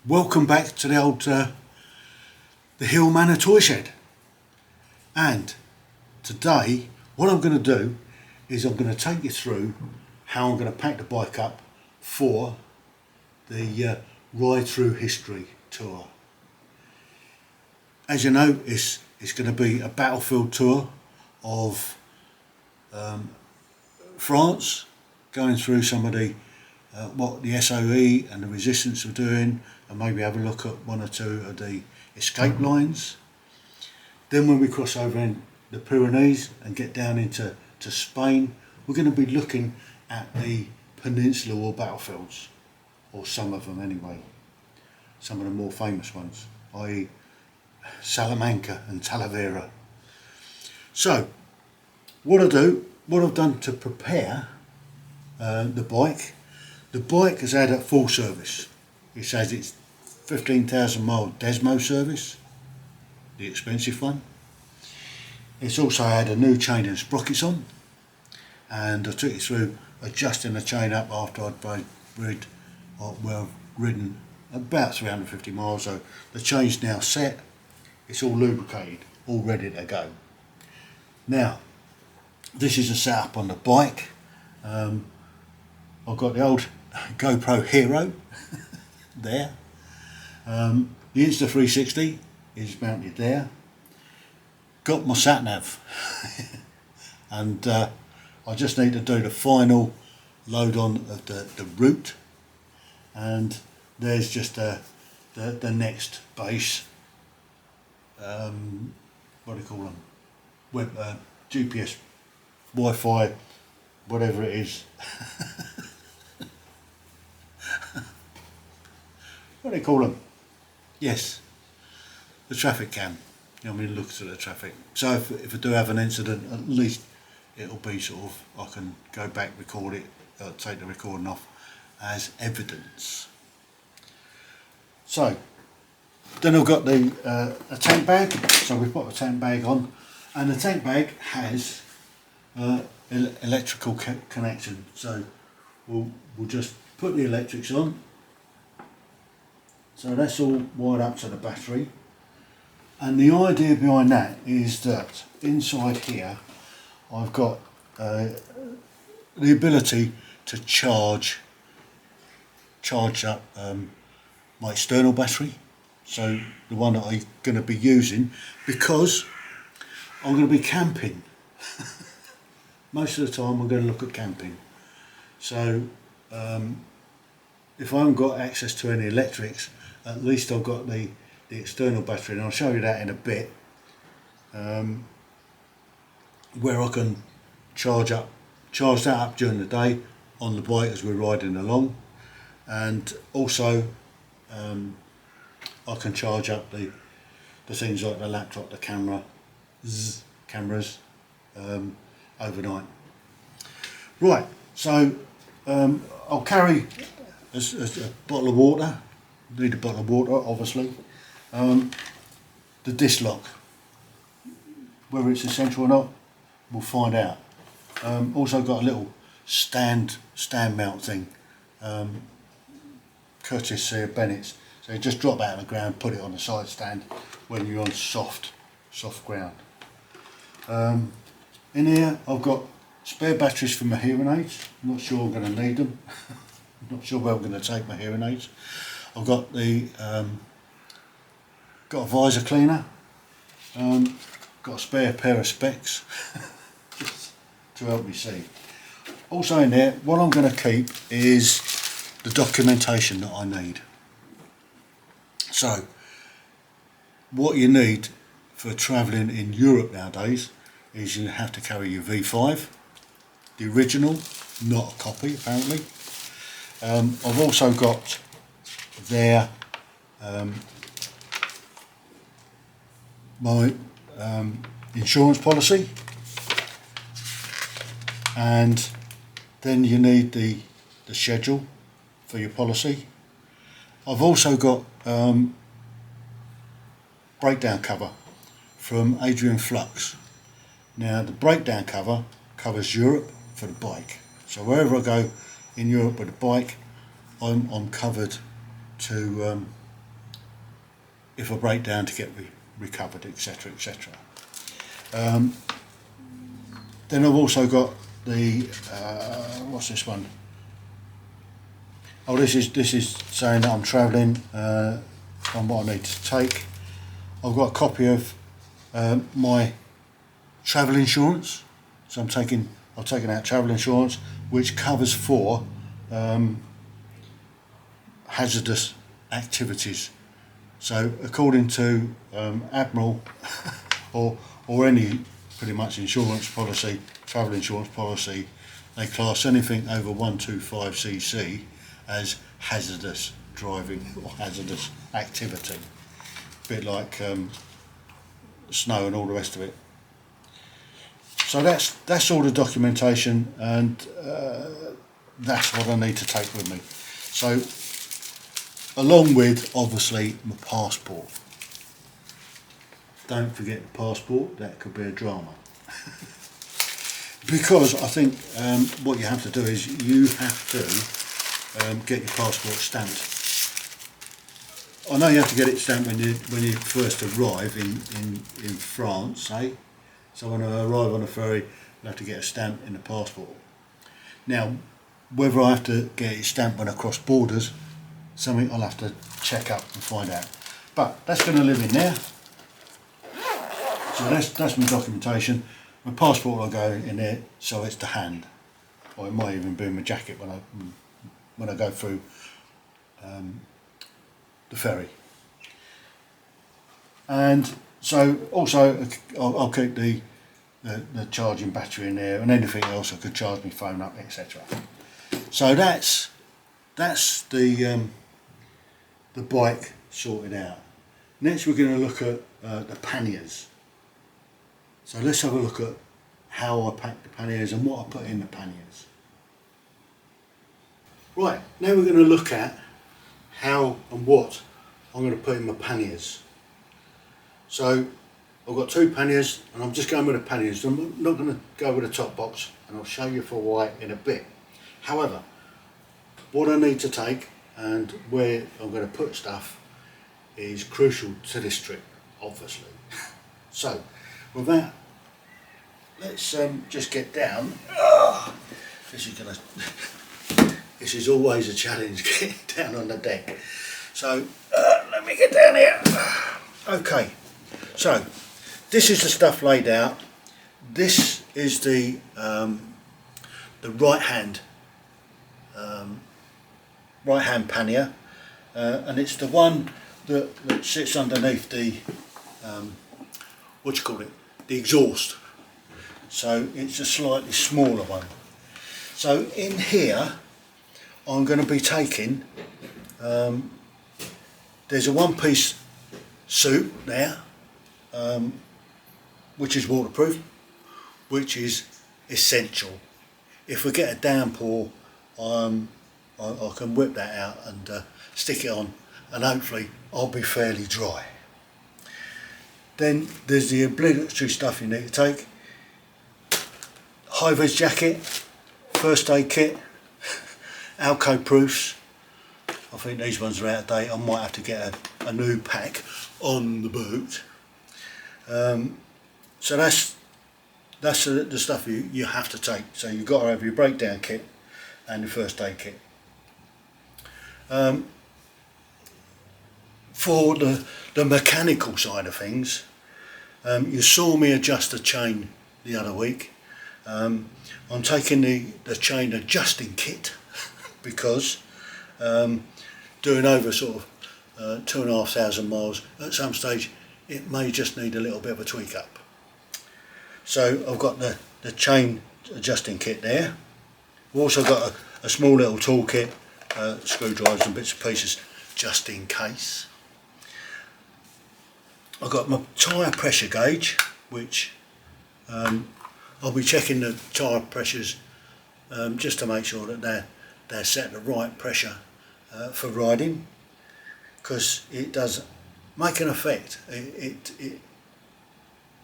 Welcome back to the old the Hill Manor toy shed. And today what I'm going to do is I'm going to take you through how I'm going to pack the bike up for the Ride Through History tour. As you know, it's going to be a battlefield tour of France, going through some of the what the SOE and the resistance are doing, and maybe have a look at one or two of the escape lines. Then when we cross over in the Pyrenees and get down into Spain, we're going to be looking at the Peninsular War battlefields, or some of them anyway, some of the more famous ones, i.e. Salamanca and Talavera. So what I've done to prepare the bike has had a full service. It says it's 15,000 mile Desmo service, the expensive one. It's also had a new chain and sprockets on, and I took it through adjusting the chain up after I'd ridden about 350 miles. So the chain's now set, it's all lubricated, all ready to go. Now, this is a setup on the bike. I've got the old GoPro Hero there. The Insta360 is mounted there. Got my sat nav, and I just need to do the final load on of the route, and there's just the next base. What do you call them? Web GPS, Wi-Fi, whatever it is. What do they call them? Yes, the traffic cam. I mean, looks at the traffic. So if I do have an incident, at least it'll be sort of, I can go back, record it, take the recording off as evidence. So then I've got the a tank bag. So we've put the tank bag on, and the tank bag has electrical connection. So we'll just put the electrics on. So that's all wired up to the battery, and the idea behind that is that inside here I've got the ability to charge up my external battery, so the one that I'm going to be using, because I'm going to be camping. Most of the time I'm going to look at camping, so if I haven't got access to any electrics, at least I've got the external battery, and I'll show you that in a bit, where I can charge that up during the day on the bike as we're riding along, and also I can charge up the things like the laptop, the cameras overnight. Right, so I'll carry a bottle of water. Need a bottle of water, obviously. The disc lock, whether it's essential or not, we'll find out. Also got a little stand mount thing, courtesy of Bennett's. So you just drop out of the ground, put it on the side stand when you're on soft ground. In here I've got spare batteries for my hearing aids. I'm not sure I'm going to need them. I'm not sure where I'm going to take my hearing aids. I've got got a visor cleaner, got a spare pair of specs just to help me see. Also in there, what I'm going to keep is the documentation that I need. So what you need for travelling in Europe nowadays is you have to carry your V5, the original, not a copy apparently. I've also got their my insurance policy, and then you need the schedule for your policy. I've also got breakdown cover from Adrian Flux. Now the breakdown cover covers Europe for the bike, so wherever I go in Europe with a bike, I'm covered to if I break down to get recovered, etc, etc. Then I've also got the what's this one? Oh, this is saying that I'm travelling on what I need to take. I've got a copy of my travel insurance, so I've taken out travel insurance, which covers for hazardous activities. So according to Admiral or any pretty much insurance policy, travel insurance policy, they class anything over 125cc as hazardous driving or hazardous activity. A bit like snow and all the rest of it. So that's all the documentation, and that's what I need to take with me. So along with obviously my passport. Don't forget the passport, that could be a drama. Because I think what you have to do is you have to get your passport stamped. I know you have to get it stamped when you first arrive in France, eh? So when I arrive on a ferry, I have to get a stamp in the passport. Now, whether I have to get it stamped when I cross borders, something I'll have to check up and find out. But that's going to live in there. So that's my documentation. My passport will go in there, so it's to hand, or it might even be in my jacket when I go through the ferry. And so also I'll keep the charging battery in there, and anything else I could charge my phone up, etc. So that's the bike sorted out. Next we're going to look at the panniers. So let's have a look at how I pack the panniers and what I put in the panniers. Right, now we're going to look at how and what I'm going to put in my panniers. So I've got two panniers, and I'm just going with the panniers. I'm not going to go with the top box, and I'll show you for why in a bit. However, what I need to take and where I'm going to put stuff is crucial to this trip, obviously. So with that, let's just get down. This is always a challenge, getting down on the deck. So let me get down here. Okay, so this is the stuff laid out. This is the right hand pannier, and it's the one that sits underneath the the exhaust. So it's a slightly smaller one. So in here I'm going to be taking there's a one-piece suit there, which is waterproof, which is essential. If we get a downpour, I can whip that out and stick it on, and hopefully I'll be fairly dry. Then there's the obligatory stuff you need to take: high-vis jacket, first aid kit, Alco proofs. I think these ones are out of date. I might have to get a new pack on the boot. So that's the stuff you have to take. So you've got to have your breakdown kit and your first aid kit. For the mechanical side of things, you saw me adjust the chain the other week. I'm taking the chain adjusting kit because doing over sort of 2,500 miles, at some stage it may just need a little bit of a tweak up. So I've got the chain adjusting kit there. We've also got a small little toolkit, screwdrivers and bits and pieces just in case. I've got my tyre pressure gauge, which I'll be checking the tyre pressures just to make sure that they're set the right pressure for riding, because it does make an effect. It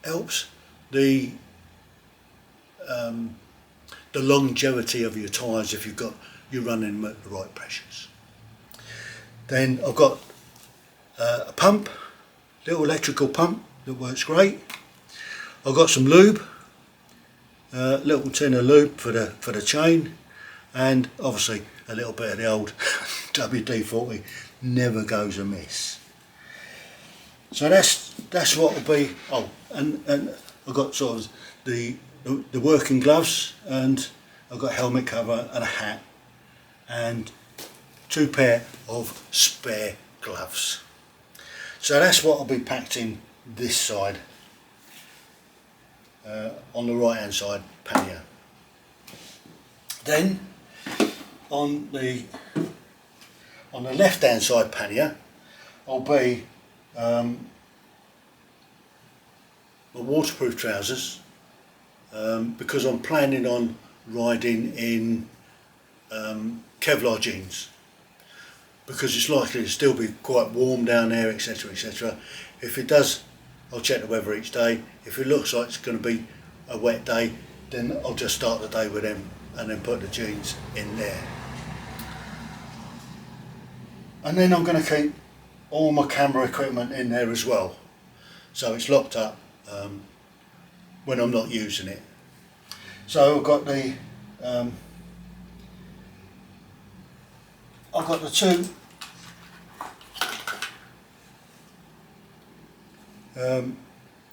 helps the longevity of your tyres if you're running at the right pressures. Then I've got a pump, little electrical pump that works great. I've got some lube, little tin of lube for the chain, and obviously a little bit of the old WD-40 never goes amiss. So that's what will be. Oh, and I've got sort of the working gloves, and I've got a helmet cover and a hat, and 2 pair of spare gloves. So that's what will be packed in this side, on the right hand side pannier. Then on the left hand side pannier will be my waterproof trousers, because I'm planning on riding in Kevlar jeans, because it's likely to still be quite warm down there, etc, etc. If it does, I'll check the weather each day. If it looks like it's going to be a wet day, then I'll just start the day with them and then put the jeans in there. And then I'm going to keep all my camera equipment in there as well, so it's locked up when I'm not using it. So I've got the two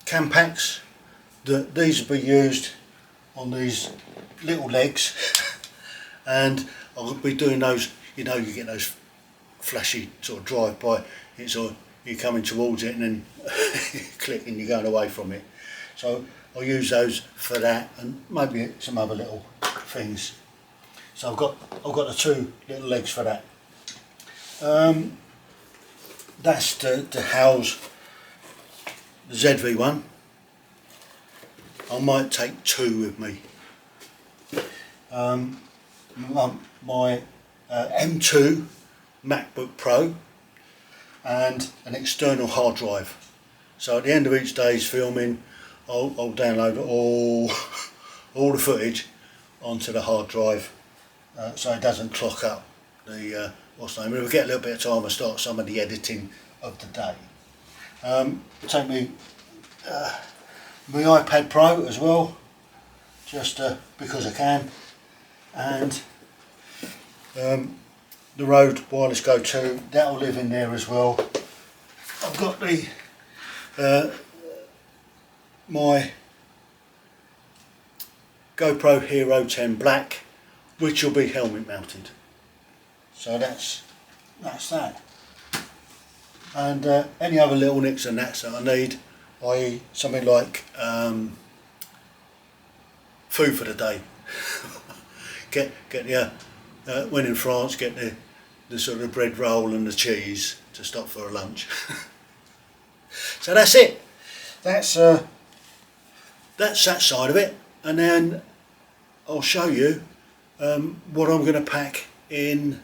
cam packs. These will be used on these little legs, and I'll be doing those. You know, you get those flashy sort of drive by. It's all, you're coming towards it and then click and you're going away from it. So I'll use those for that, and maybe some other little things. So I've got the 2 little legs for that. That's to house the ZV1. I might take 2 with me. My M2 MacBook Pro and an external hard drive. So at the end of each day's filming, I'll download all the footage onto the hard drive, so it doesn't clock up the what's the name. If we get a little bit of time, I'll start some of the editing of the day. Take me my iPad Pro as well, just because I can, and the Rode Wireless Go 2, that'll live in there as well. I've got the my GoPro Hero 10 Black, which will be helmet mounted. So that's that. And any other little nicks and nats that I need, i.e. something like food for the day. get the when in France, get the sort of bread roll and the cheese to stop for a lunch. So that's it. That's that side of it, and then I'll show you what I'm going to pack in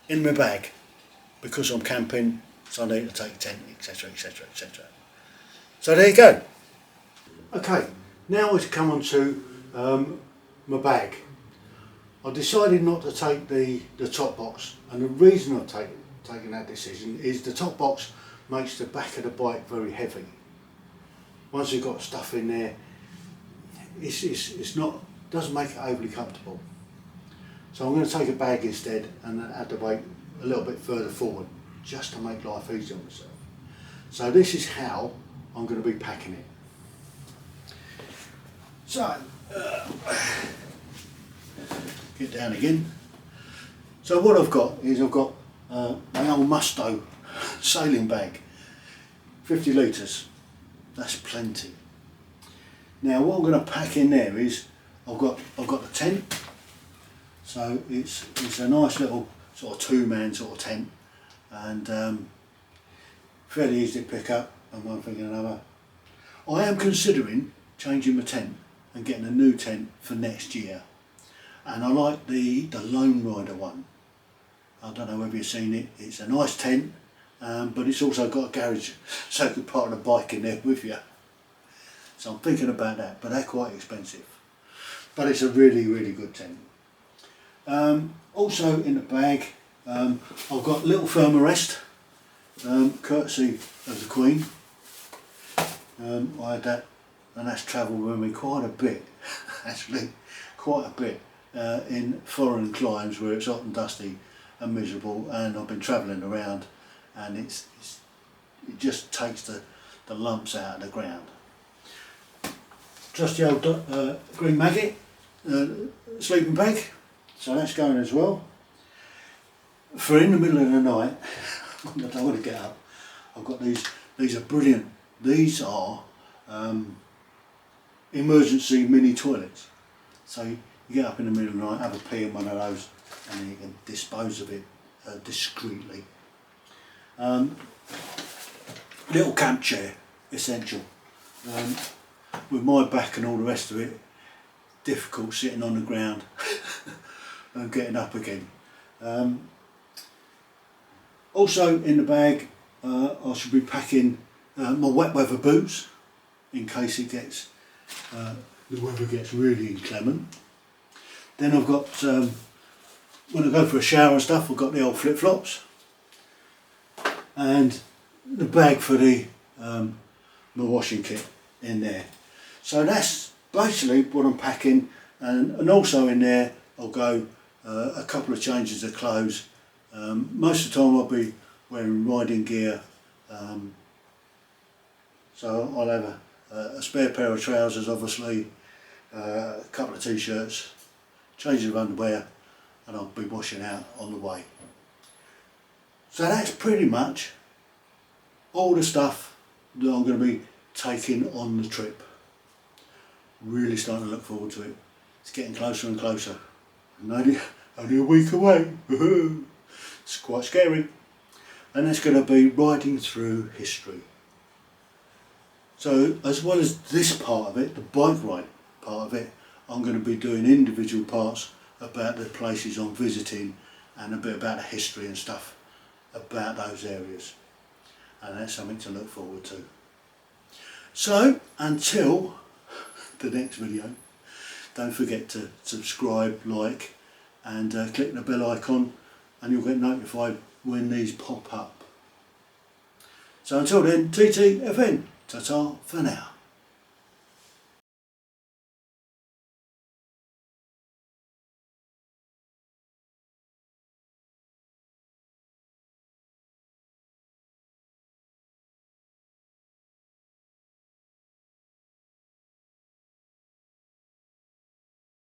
my bag, because I'm camping, so I need to take a tent, etc, etc, etc. So there you go. Okay, now we come on to my bag. I decided not to take the top box, and the reason I've taken that decision is the top box makes the back of the bike very heavy. Once you've got stuff in there, doesn't make it overly comfortable. So I'm going to take a bag instead and add the weight a little bit further forward, just to make life easier on myself. So this is how I'm going to be packing it. So get down again. So what I've got is my old Musto sailing bag, 50 litres. That's plenty. Now what I'm going to pack in there is I've got the tent. So it's a nice little sort of 2-man sort of tent, and fairly easy to pick up, and one thing and another. I am considering changing my tent and getting a new tent for next year, and I like the Lone Rider one. I don't know whether you've seen it. It's a nice tent, but it's also got a garage, so you can park the bike in there with you. So I'm thinking about that, but they're quite expensive. But it's a really, really good tent. Also in the bag, I've got little thermarest courtesy of the Queen. I had that, and that's travelled with me quite a bit, actually, quite a bit, in foreign climes where it's hot and dusty and miserable, and I've been travelling around, and it just takes the lumps out of the ground. Trusty old green maggot sleeping bag, so that's going as well. For in the middle of the night, I don't want to get up, I've got these are brilliant. These are emergency mini toilets. So you get up in the middle of the night, have a pee in one of those, and then you can dispose of it discreetly. Little camp chair, essential. With my back and all the rest of it, difficult sitting on the ground and getting up again. Also in the bag, I should be packing my wet weather boots in case it gets the weather gets really inclement. Then I've got when I go for a shower and stuff, I've got the old flip flops and the bag for the my washing kit in there. So that's basically what I'm packing, and also in there I'll go a couple of changes of clothes. Most of the time I'll be wearing riding gear, so I'll have a spare pair of trousers, obviously, a couple of t-shirts, changes of underwear, and I'll be washing out on the way. So that's pretty much all the stuff that I'm going to be taking on the trip. Really starting to look forward to it. It's getting closer and closer. And only a week away. It's quite scary. And that's going to be riding through history. So as well as this part of it, the bike ride part of it, I'm going to be doing individual parts about the places I'm visiting and a bit about the history and stuff about those areas. And that's something to look forward to. So until the next video, don't forget to subscribe, like, and click the bell icon, and you'll get notified when these pop up. So until then, TTFN, ta-ta for now.